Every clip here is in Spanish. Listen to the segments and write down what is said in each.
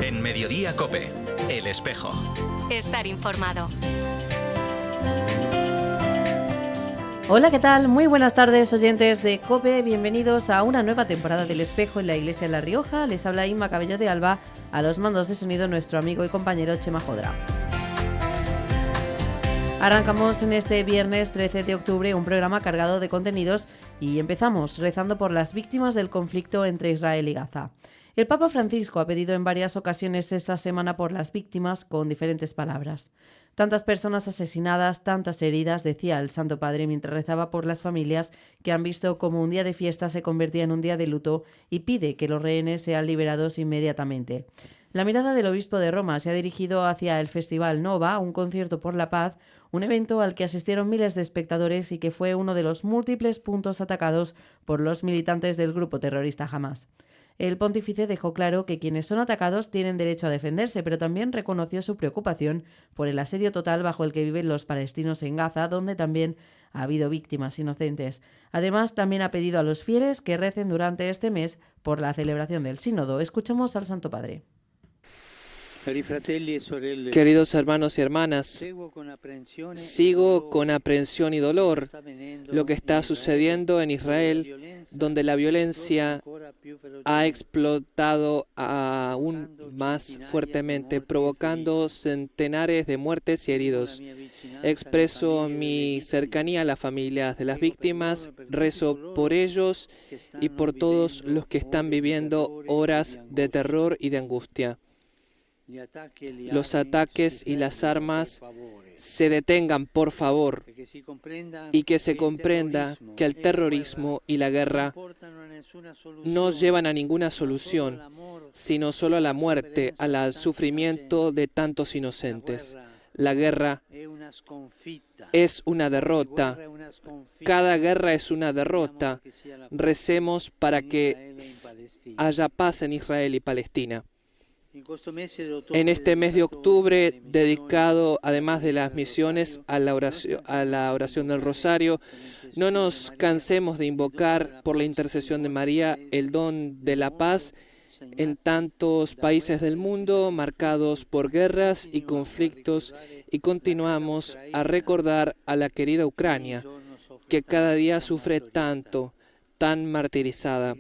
En Mediodía COPE, El Espejo. Estar informado. Hola, ¿qué tal? Muy buenas tardes, oyentes de COPE. Bienvenidos a una nueva temporada del Espejo en la Iglesia de La Rioja. Les habla Inma Cabello de Alba, a los mandos de sonido nuestro amigo y compañero Chema Jodra. Arrancamos en este viernes 13 de octubre un programa cargado de contenidos y empezamos rezando por las víctimas del conflicto entre Israel y Gaza. El Papa Francisco ha pedido en varias ocasiones esta semana por las víctimas con diferentes palabras. Tantas personas asesinadas, tantas heridas, decía el Santo Padre mientras rezaba por las familias que han visto cómo un día de fiesta se convertía en un día de luto y pide que los rehenes sean liberados inmediatamente. La mirada del obispo de Roma se ha dirigido hacia el Festival Nova, un concierto por la paz, un evento al que asistieron miles de espectadores y que fue uno de los múltiples puntos atacados por los militantes del grupo terrorista Hamás. El pontífice dejó claro que quienes son atacados tienen derecho a defenderse, pero también reconoció su preocupación por el asedio total bajo el que viven los palestinos en Gaza, donde también ha habido víctimas inocentes. Además, también ha pedido a los fieles que recen durante este mes por la celebración del Sínodo. Escuchamos al Santo Padre. Queridos hermanos y hermanas, sigo con aprehensión y dolor lo que está sucediendo en Israel, donde la violencia ha explotado aún más fuertemente, provocando centenares de muertes y heridos. Expreso mi cercanía a las familias de las víctimas, rezo por ellos y por todos los que están viviendo horas de terror y de angustia. Los ataques y las armas se detengan, por favor, y que se comprenda que el terrorismo y la guerra no llevan a ninguna solución, sino solo a la muerte, al sufrimiento de tantos inocentes. La guerra es una derrota. Cada guerra es una derrota. Recemos para que haya paz en Israel y Palestina. En este mes de octubre, dedicado además de las misiones a la oración del Rosario, no nos cansemos de invocar por la intercesión de María el don de la paz en tantos países del mundo marcados por guerras y conflictos, y continuamos a recordar a la querida Ucrania, que cada día sufre tanto, tan martirizada.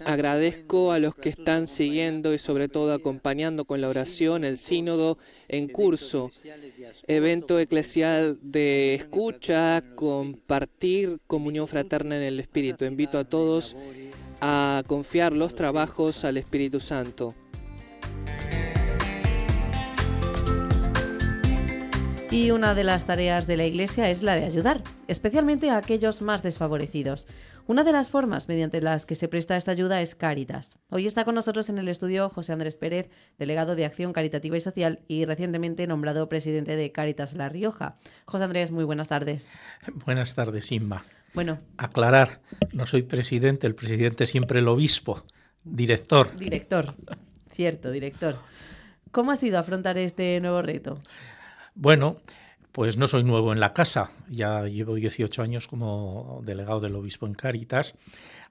Agradezco a los que están siguiendo y sobre todo acompañando con la oración el sínodo en curso, evento eclesial de escucha, compartir comunión fraterna en el Espíritu. Invito a todos a confiar los trabajos al Espíritu Santo. Y una de las tareas de la Iglesia es la de ayudar, especialmente a aquellos más desfavorecidos. Una de las formas mediante las que se presta esta ayuda es Cáritas. Hoy está con nosotros en el estudio José Andrés Pérez, delegado de Acción Caritativa y Social y recientemente nombrado presidente de Cáritas La Rioja. José Andrés, muy buenas tardes. Buenas tardes, Inma. Bueno. Aclarar, no soy presidente, el presidente es siempre el obispo, director. Director, cierto, director. ¿Cómo ha sido afrontar este nuevo reto? Bueno, pues no soy nuevo en la casa, ya llevo 18 años como delegado del obispo en Cáritas,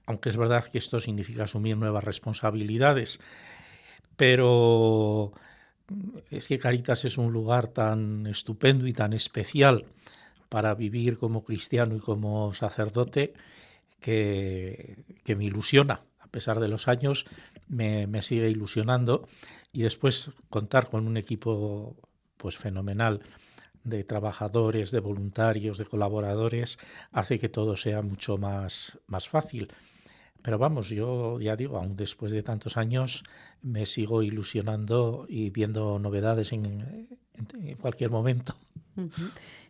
aunque es verdad que esto significa asumir nuevas responsabilidades, pero es que Cáritas es un lugar tan estupendo y tan especial para vivir como cristiano y como sacerdote que me ilusiona. A pesar de los años me sigue ilusionando, y después contar con un equipo pues fenomenal de trabajadores, de voluntarios, de colaboradores, hace que todo sea mucho más fácil. Pero vamos, yo ya digo, aún después de tantos años me sigo ilusionando y viendo novedades en cualquier momento. Uh-huh.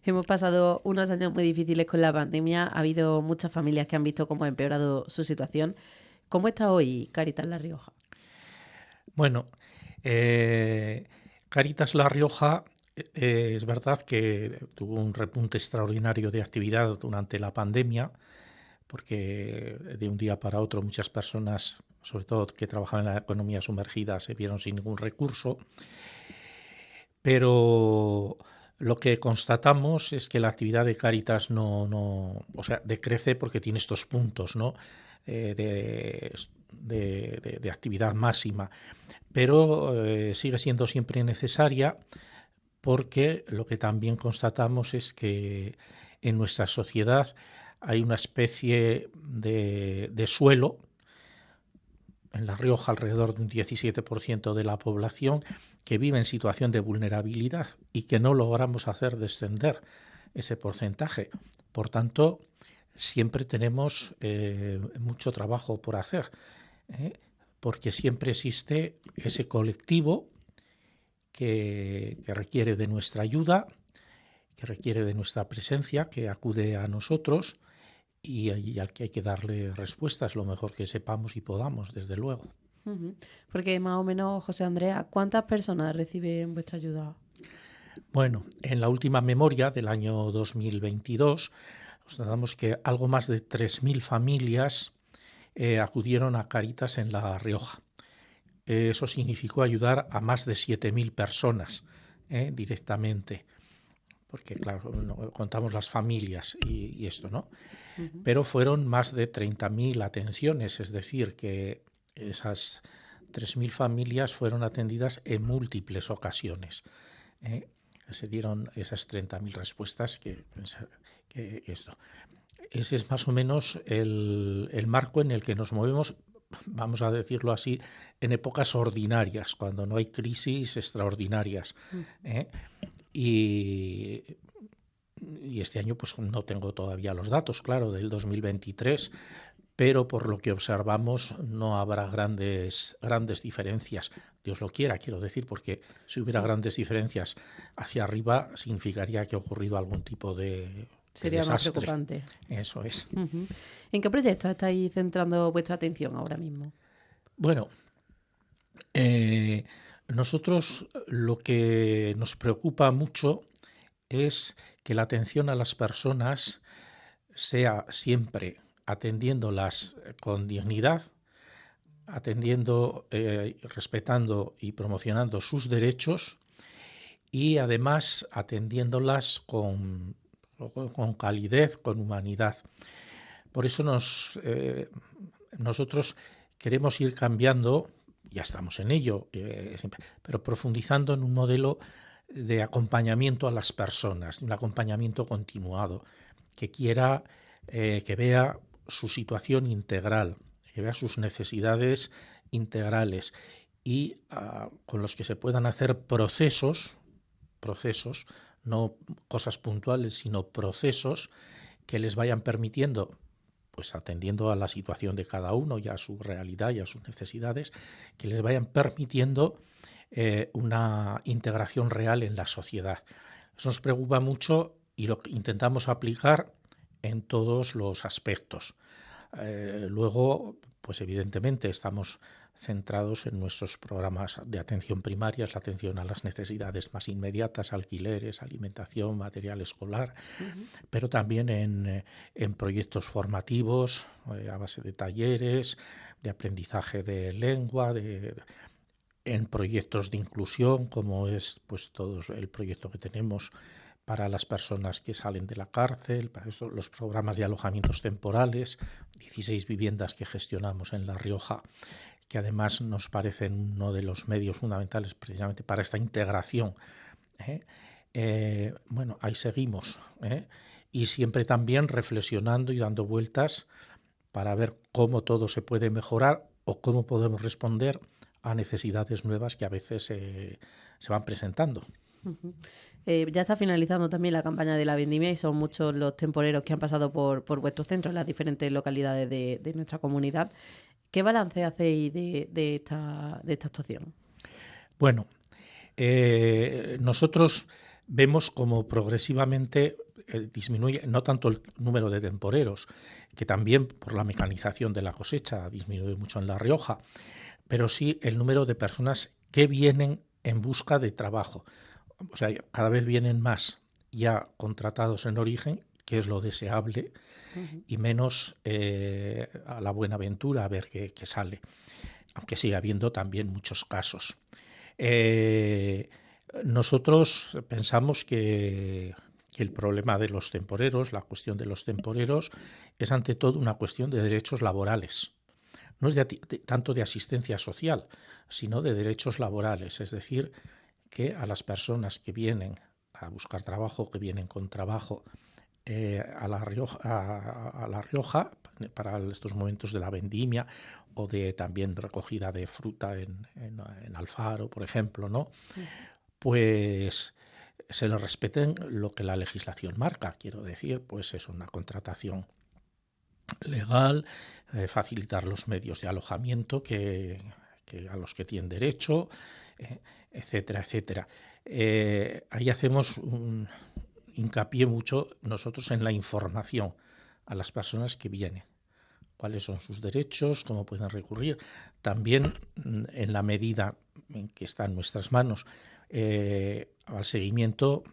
Hemos pasado unos años muy difíciles con la pandemia, ha habido muchas familias que han visto cómo ha empeorado su situación. ¿Cómo está hoy Cáritas La Rioja? Bueno, Cáritas La Rioja es verdad que tuvo un repunte extraordinario de actividad durante la pandemia, porque de un día para otro muchas personas, sobre todo que trabajaban en la economía sumergida, se vieron sin ningún recurso. Pero lo que constatamos es que la actividad de Cáritas decrece porque tiene estos puntos, ¿no? de actividad máxima, pero sigue siendo siempre necesaria porque lo que también constatamos es que en nuestra sociedad hay una especie de suelo, en La Rioja alrededor de un 17% de la población que vive en situación de vulnerabilidad y que no logramos hacer descender ese porcentaje. Por tanto, siempre tenemos mucho trabajo por hacer, porque siempre existe ese colectivo que requiere de nuestra ayuda, que requiere de nuestra presencia, que acude a nosotros y al que hay que darle respuestas lo mejor que sepamos y podamos, desde luego. Porque más o menos, José Andrea, ¿cuántas personas reciben vuestra ayuda? Bueno, en la última memoria del año 2022 constatamos que algo más de 3.000 familias acudieron a Cáritas en La Rioja. Eso significó ayudar a más de 7.000 personas directamente, porque claro, no, contamos las familias y esto, ¿no? Pero fueron más de 30.000 atenciones, es decir, que esas 3.000 familias fueron atendidas en múltiples ocasiones. Se dieron esas 30.000 respuestas que esto. Ese es más o menos el marco en el que nos movemos, vamos a decirlo así, en épocas ordinarias, cuando no hay crisis extraordinarias. Y este año pues no tengo todavía los datos, claro, del 2023, pero por lo que observamos no habrá grandes diferencias. Dios lo quiera, quiero decir, porque si hubiera grandes diferencias hacia arriba significaría que ha ocurrido algún tipo de Sería desastre. más preocupante. Eso es. ¿En qué proyectos estáis centrando vuestra atención ahora mismo? Bueno, nosotros lo que nos preocupa mucho es que la atención a las personas sea siempre atendiéndolas con dignidad, atendiendo, respetando y promocionando sus derechos y además atendiéndolas con calidez, con humanidad. Por eso nosotros queremos ir cambiando, ya estamos en ello, pero profundizando en un modelo de acompañamiento a las personas, un acompañamiento continuado, que quiera, que vea su situación integral, que vea sus necesidades integrales y con los que se puedan hacer procesos, no cosas puntuales, sino procesos que les vayan permitiendo, pues atendiendo a la situación de cada uno y a su realidad y a sus necesidades, que les vayan permitiendo una integración real en la sociedad. Eso nos preocupa mucho y lo intentamos aplicar en todos los aspectos. Luego, pues evidentemente estamos centrados en nuestros programas de atención primaria, la atención a las necesidades más inmediatas, alquileres, alimentación, material escolar, pero también en proyectos formativos a base de talleres, de aprendizaje de lengua, en proyectos de inclusión, como es pues todo el proyecto que tenemos para las personas que salen de la cárcel, para esto, los programas de alojamientos temporales, 16 viviendas que gestionamos en La Rioja, que además nos parecen uno de los medios fundamentales precisamente para esta integración. Bueno, ahí seguimos, y siempre también reflexionando y dando vueltas para ver cómo todo se puede mejorar o cómo podemos responder a necesidades nuevas que a veces se van presentando. Ya está finalizando también la campaña de la vendimia y son muchos los temporeros que han pasado por vuestro centro en las diferentes localidades de nuestra comunidad. ¿Qué balance hacéis de esta actuación? Bueno, nosotros vemos como progresivamente disminuye no tanto el número de temporeros, que también por la mecanización de la cosecha ha disminuido mucho en La Rioja, pero sí el número de personas que vienen en busca de trabajo. O sea, cada vez vienen más ya contratados en origen, que es lo deseable, y menos a la Buenaventura a ver qué sale, aunque sigue habiendo también muchos casos. Nosotros pensamos que el problema de los temporeros, la cuestión de los temporeros, es ante todo una cuestión de derechos laborales, no es tanto de asistencia social, sino de derechos laborales, es decir, que a las personas que vienen a buscar trabajo, que vienen con trabajo a La Rioja para estos momentos de la vendimia o de también recogida de fruta en Alfaro, por ejemplo, ¿no? Pues se les respeten lo que la legislación marca, quiero decir, pues es una contratación legal, facilitar los medios de alojamiento que a los que tienen derecho, etcétera, etcétera. Ahí hacemos un hincapié mucho nosotros en la información a las personas que vienen, cuáles son sus derechos, cómo pueden recurrir, también en la medida en que está en nuestras manos, al seguimiento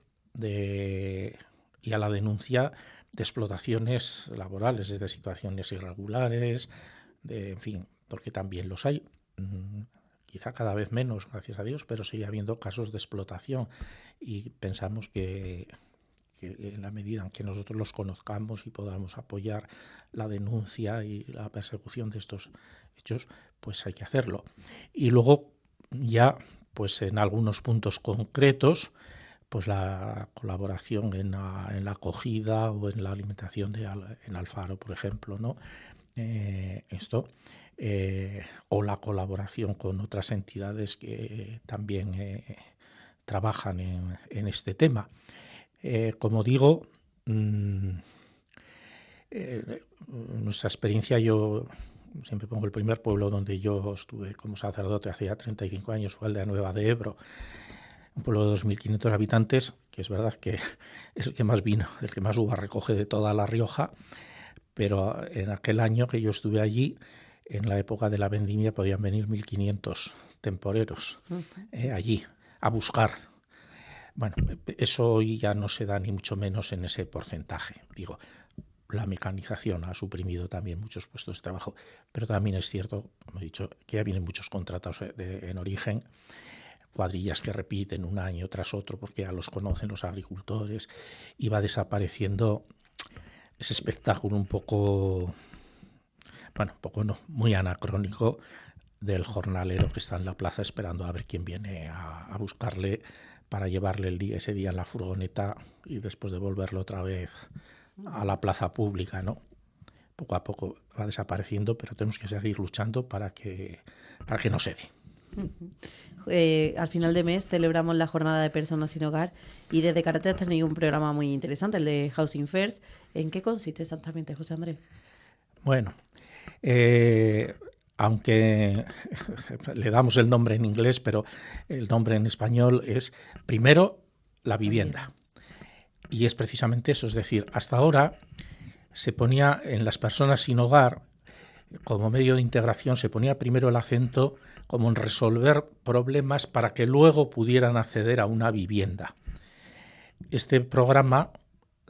y a la denuncia de explotaciones laborales, de situaciones irregulares, en fin, porque también los hay, quizá cada vez menos, gracias a Dios, pero sigue habiendo casos de explotación y pensamos que en la medida en que nosotros los conozcamos y podamos apoyar la denuncia y la persecución de estos hechos, pues hay que hacerlo. Y luego ya, pues en algunos puntos concretos, pues la colaboración en la acogida o en la alimentación en Alfaro, por ejemplo, ¿no? O la colaboración con otras entidades que también trabajan en este tema. Como digo, nuestra experiencia, yo siempre pongo el primer pueblo donde yo estuve como sacerdote hace ya 35 años, fue el de Nueva de Ebro, un pueblo de 2.500 habitantes, que es verdad que es el que más vino, el que más uva recoge de toda La Rioja, pero en aquel año que yo estuve allí, en la época de la vendimia, podían venir 1.500 temporeros allí a buscar. Bueno, eso hoy ya no se da ni mucho menos en ese porcentaje. Digo, la mecanización ha suprimido también muchos puestos de trabajo, pero también es cierto, como he dicho, que ya vienen muchos contratos en origen, cuadrillas que repiten un año tras otro porque ya los conocen los agricultores y va desapareciendo ese espectáculo un poco no, muy anacrónico del jornalero que está en la plaza esperando a ver quién viene a buscarle para llevarle ese día en la furgoneta y después devolverlo otra vez a la plaza pública, ¿no? Poco a poco va desapareciendo, pero tenemos que seguir luchando para que no se dé. Al final de mes celebramos la jornada de personas sin hogar y desde Caritas tenéis un programa muy interesante, el de Housing First. ¿En qué consiste exactamente, José Andrés? Bueno, aunque le damos el nombre en inglés, pero el nombre en español es primero la vivienda. Y es precisamente eso, es decir, hasta ahora se ponía en las personas sin hogar, como medio de integración, se ponía primero el acento como en resolver problemas para que luego pudieran acceder a una vivienda. Este programa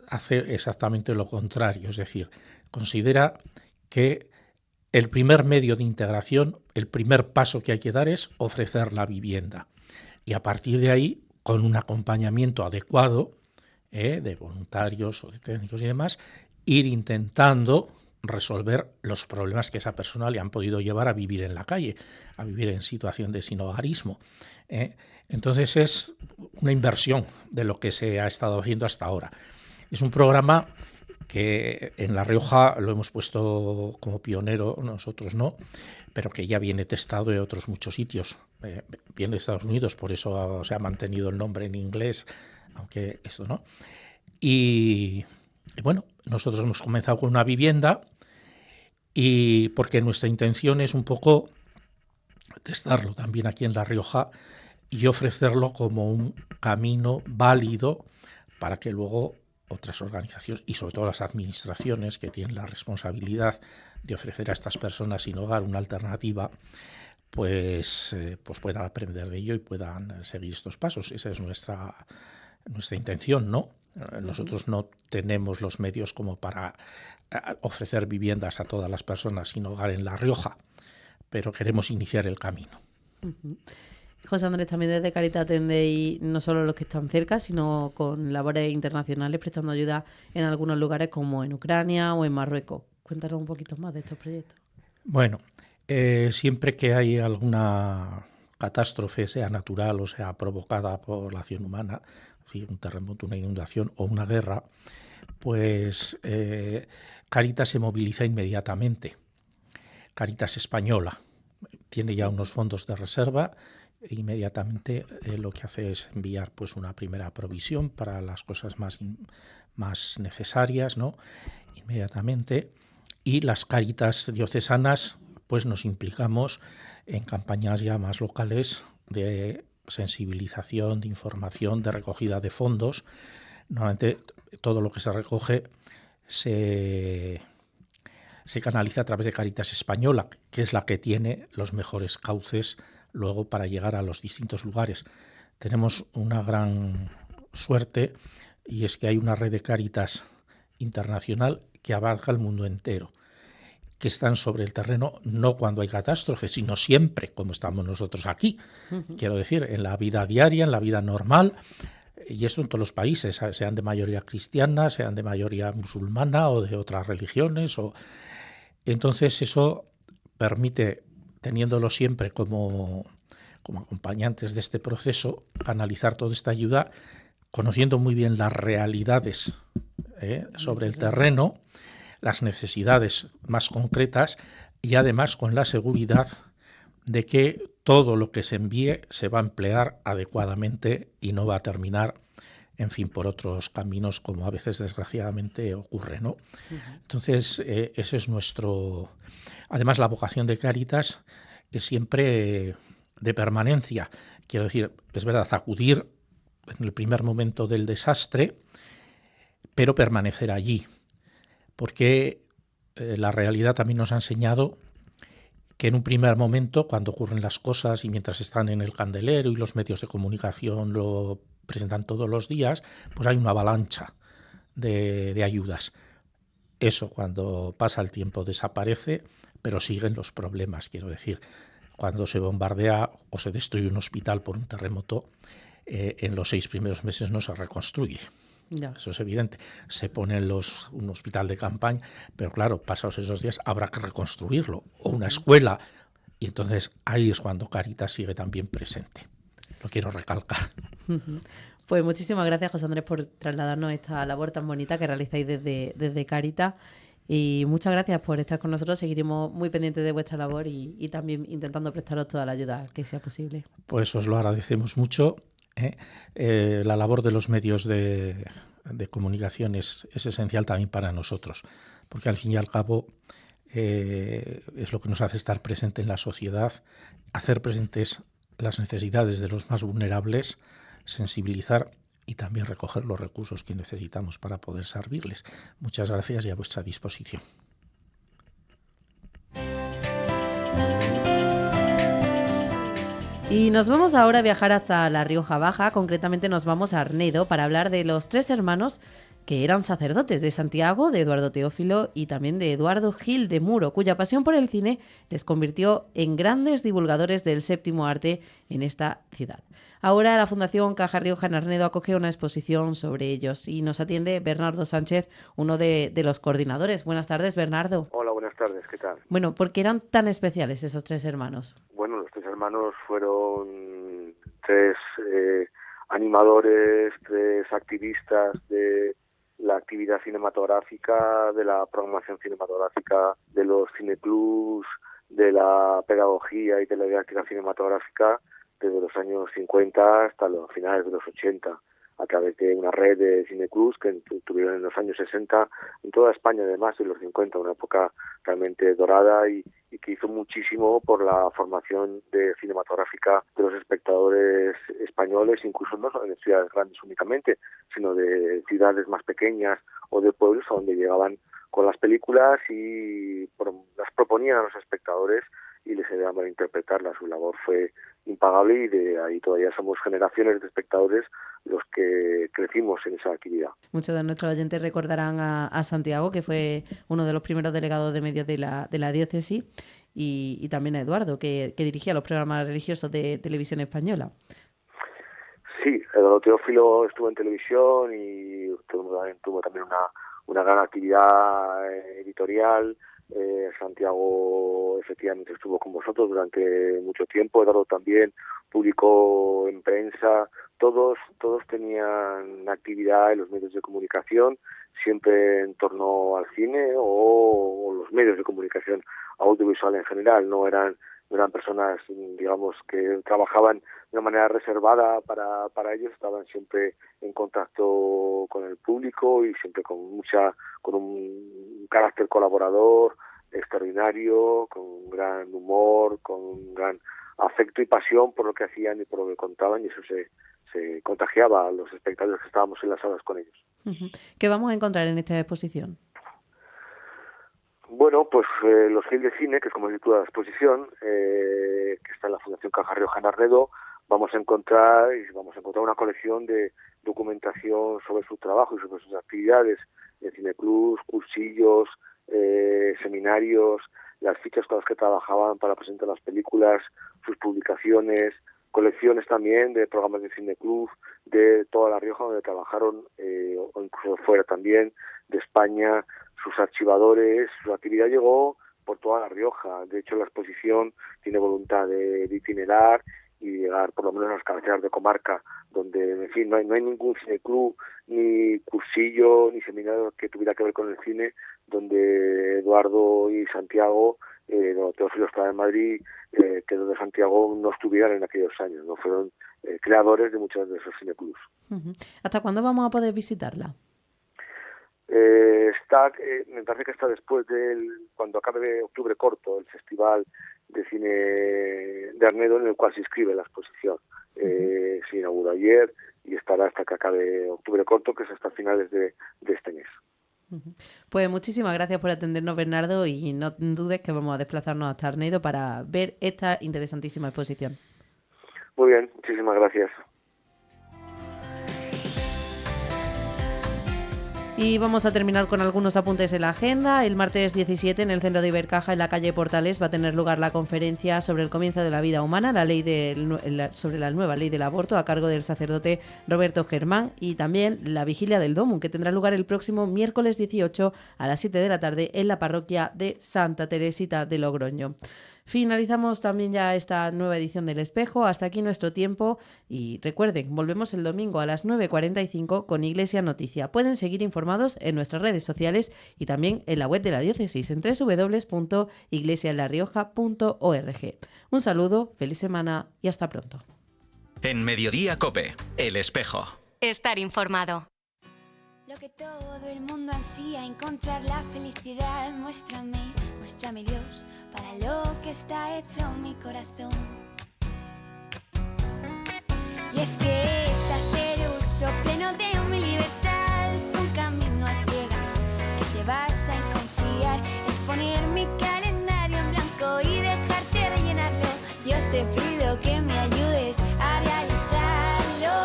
hace exactamente lo contrario, es decir, considera que el primer medio de integración, el primer paso que hay que dar es ofrecer la vivienda. Y a partir de ahí, con un acompañamiento adecuado de voluntarios o de técnicos y demás, ir intentando resolver los problemas que esa persona le han podido llevar a vivir en la calle, a vivir en situación de sinhogarismo. Entonces es una inversión de lo que se ha estado haciendo hasta ahora. Es un programa que en La Rioja lo hemos puesto como pionero, nosotros no, pero que ya viene testado en otros muchos sitios. Viene de Estados Unidos, por eso se ha mantenido el nombre en inglés, aunque esto no. Y bueno, nosotros hemos comenzado con una vivienda y porque nuestra intención es un poco testarlo también aquí en La Rioja y ofrecerlo como un camino válido para que luego otras organizaciones y sobre todo las administraciones que tienen la responsabilidad de ofrecer a estas personas sin hogar una alternativa, pues puedan aprender de ello y puedan seguir estos pasos. Esa es nuestra intención, ¿no? Nosotros no tenemos los medios como para ofrecer viviendas a todas las personas sin hogar en La Rioja, pero queremos iniciar el camino. José Andrés, también desde Caritas atendéis no solo los que están cerca, sino con labores internacionales, prestando ayuda en algunos lugares como en Ucrania o en Marruecos. Cuéntanos un poquito más de estos proyectos. Bueno, Siempre que hay alguna catástrofe, sea natural o sea provocada por la acción humana, ¿sí? Un terremoto, una inundación o una guerra, pues Cáritas se moviliza inmediatamente. Cáritas Española tiene ya unos fondos de reserva e inmediatamente lo que hace es enviar pues una primera provisión para las cosas más necesarias, ¿no? Inmediatamente. Y las Cáritas diocesanas pues nos implicamos en campañas ya más locales de sensibilización, de información, de recogida de fondos. Normalmente todo lo que se recoge se canaliza a través de Cáritas Española, que es la que tiene los mejores cauces luego para llegar a los distintos lugares. Tenemos una gran suerte y es que hay una red de Cáritas internacional que abarca el mundo entero, que están sobre el terreno no cuando hay catástrofes, sino siempre, como estamos nosotros aquí. Quiero decir, en la vida diaria, en la vida normal, y esto en todos los países, sean de mayoría cristiana, sean de mayoría musulmana o de otras religiones. Entonces eso permite, teniéndolo siempre como acompañantes de este proceso, canalizar toda esta ayuda, conociendo muy bien las realidades sobre el terreno, las necesidades más concretas y además con la seguridad de que todo lo que se envíe se va a emplear adecuadamente y no va a terminar, en fin, por otros caminos como a veces desgraciadamente ocurre, ¿no? Entonces, ese es nuestro... Además, la vocación de Cáritas es siempre de permanencia. Quiero decir, es verdad, acudir en el primer momento del desastre, pero permanecer allí. Porque la realidad también nos ha enseñado que en un primer momento, cuando ocurren las cosas y mientras están en el candelero y los medios de comunicación lo presentan todos los días, pues hay una avalancha de ayudas. Eso cuando pasa el tiempo desaparece, pero siguen los problemas, quiero decir. Cuando se bombardea o se destruye un hospital por un terremoto, en los 6 primeros meses no se reconstruye. Ya. Eso es evidente. Se pone un hospital de campaña, pero claro, pasados esos días habrá que reconstruirlo, o una escuela, y entonces ahí es cuando Cáritas sigue también presente. Lo quiero recalcar. Pues muchísimas gracias, José Andrés, por trasladarnos esta labor tan bonita que realizáis desde Cáritas. Y muchas gracias por estar con nosotros. Seguiremos muy pendientes de vuestra labor y también intentando prestaros toda la ayuda que sea posible. Pues os lo agradecemos mucho. La labor de los medios de comunicación es esencial también para nosotros, porque al fin y al cabo es lo que nos hace estar presente en la sociedad, hacer presentes las necesidades de los más vulnerables, sensibilizar y también recoger los recursos que necesitamos para poder servirles. Muchas gracias y a vuestra disposición. Y nos vamos ahora a viajar hasta La Rioja Baja, concretamente nos vamos a Arnedo para hablar de los 3 hermanos que eran sacerdotes, de Santiago, de Eduardo Teófilo y también de Eduardo Gil de Muro, cuya pasión por el cine les convirtió en grandes divulgadores del séptimo arte en esta ciudad. Ahora la Fundación Caja Rioja en Arnedo acoge una exposición sobre ellos y nos atiende Bernardo Sánchez, uno de los coordinadores. Buenas tardes, Bernardo. Hola, buenas tardes, ¿qué tal? Bueno, ¿por qué eran tan especiales esos 3 hermanos? Bueno, los 3 hermanos fueron 3 animadores, 3 activistas de la actividad cinematográfica, de la programación cinematográfica, de los cineclubs, de la pedagogía y de la didáctica cinematográfica desde los años 50 hasta los finales de los 80, a través de una red de cineclubs que tuvieron en los años 60 en toda España, además de los 50, una época realmente dorada y que hizo muchísimo por la formación cinematográfica de los espectadores españoles, incluso no solo en ciudades grandes únicamente, sino de ciudades más pequeñas o de pueblos a donde llegaban con las películas y las proponían a los espectadores y les ayudaban a interpretarlas. Su labor fue impagable y de ahí todavía somos generaciones de espectadores los que crecimos en esa actividad. Muchos de nuestros oyentes recordarán a Santiago, que fue uno de los primeros delegados de medios de la diócesis, y también a Eduardo, que dirigía los programas religiosos de Televisión Española. Sí, Eduardo Teófilo estuvo en televisión y tuvo también una gran actividad editorial Santiago efectivamente estuvo con vosotros durante mucho tiempo, Eduardo también publicó en prensa, todos tenían actividad en los medios de comunicación, siempre en torno al cine o los medios de comunicación audiovisual en general. No eran personas, digamos, que trabajaban de una manera reservada para ellos, estaban siempre en contacto con el público y siempre con un carácter colaborador extraordinario, con un gran humor, con un gran afecto y pasión por lo que hacían y por lo que contaban, y eso se contagiaba a los espectadores que estábamos en las salas con ellos. ¿Qué vamos a encontrar en esta exposición? Bueno, pues los films de cine, que es como se titula la exposición, que está en la Fundación Caja Rioja en Arnedo, vamos a encontrar una colección de documentación sobre su trabajo y sobre sus actividades en cineclubs, cursillos, seminarios, las fichas con las que trabajaban para presentar las películas, sus publicaciones, colecciones también de programas de cineclub de toda La Rioja donde trabajaron, o incluso fuera también, de España, sus archivadores. Su actividad llegó por toda La Rioja. De hecho, la exposición tiene voluntad de itinerar y llegar por lo menos a las cabeceras de comarca, donde, en fin, no hay ningún cineclub, ni cursillo, ni seminario que tuviera que ver con el cine, donde Eduardo y Santiago, Teófilo estaba en Madrid, que donde Santiago no estuvieran en aquellos años, no fueron creadores de muchos de esos cineclubs. ¿Hasta cuándo vamos a poder visitarla? Me parece que está después cuando acabe Octubre Corto, el festival de cine de Arnedo, en el cual se inscribe la exposición. Se inauguró ayer y estará hasta que acabe Octubre Corto, que es hasta finales de este mes. Pues muchísimas gracias por atendernos, Bernardo, y no dudes que vamos a desplazarnos hasta Arnedo para ver esta interesantísima exposición. Muy bien, muchísimas gracias. Y vamos a terminar con algunos apuntes en la agenda. El martes 17 en el centro de Ibercaja, en la calle Portales, va a tener lugar la conferencia sobre el comienzo de la vida humana, sobre la nueva ley del aborto, a cargo del sacerdote Roberto Germán, y también la vigilia del Domum, que tendrá lugar el próximo miércoles 18 a las 7 de la tarde en la parroquia de Santa Teresita de Logroño. Finalizamos también ya esta nueva edición del Espejo. Hasta aquí nuestro tiempo y recuerden, volvemos el domingo a las 9:45 con Iglesia Noticia. Pueden seguir informados en nuestras redes sociales y también en la web de la diócesis en www.iglesiaenlarioja.org. Un saludo, feliz semana y hasta pronto. En Mediodía COPE, El Espejo. Estar informado. Lo que todo el mundo ansía, encontrar la felicidad. Muéstrame Dios, para lo que está hecho mi corazón. Y es que es hacer uso pleno de mi libertad, es un camino a ciegas que se basa en confiar, es poner mi calendario en blanco y dejarte rellenarlo. Dios, te pido que me ayudes a realizarlo.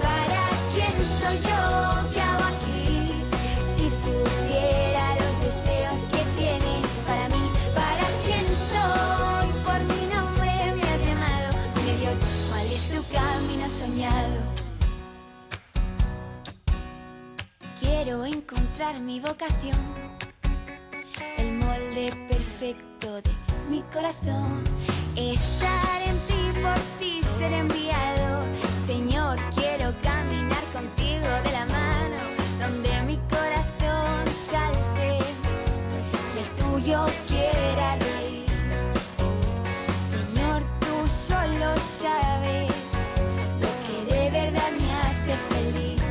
¿Para quién soy yo? ¿Qué hago aquí? Si supiera los deseos que tienes para mí. ¿Para quién soy? Por mi nombre me has llamado. Dime Dios, ¿cuál es tu camino soñado? Quiero encontrar mi vocación, el molde perfecto de mi corazón. Estar en ti, por ti ser enviado. Señor, quiero caminar contigo de la mano, donde mi corazón salte y el tuyo quiera reír. Señor, tú solo sabes lo que de verdad me hace feliz.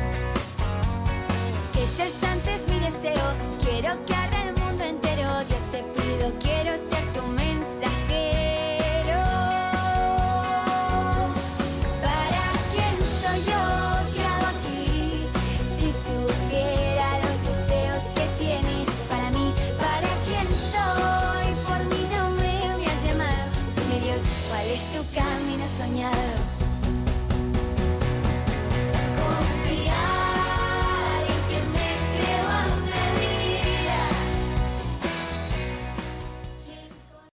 Que ser santo es mi deseo, quiero que arda el mundo entero. Dios, te pido, quiero ser tu mensajero. ¿Para quién soy yo? ¿Qué hago aquí? Si supiera los deseos que tienes para mí. ¿Para quién soy? Por mi nombre me has llamado. Dime Dios, ¿cuál es tu camino soñado?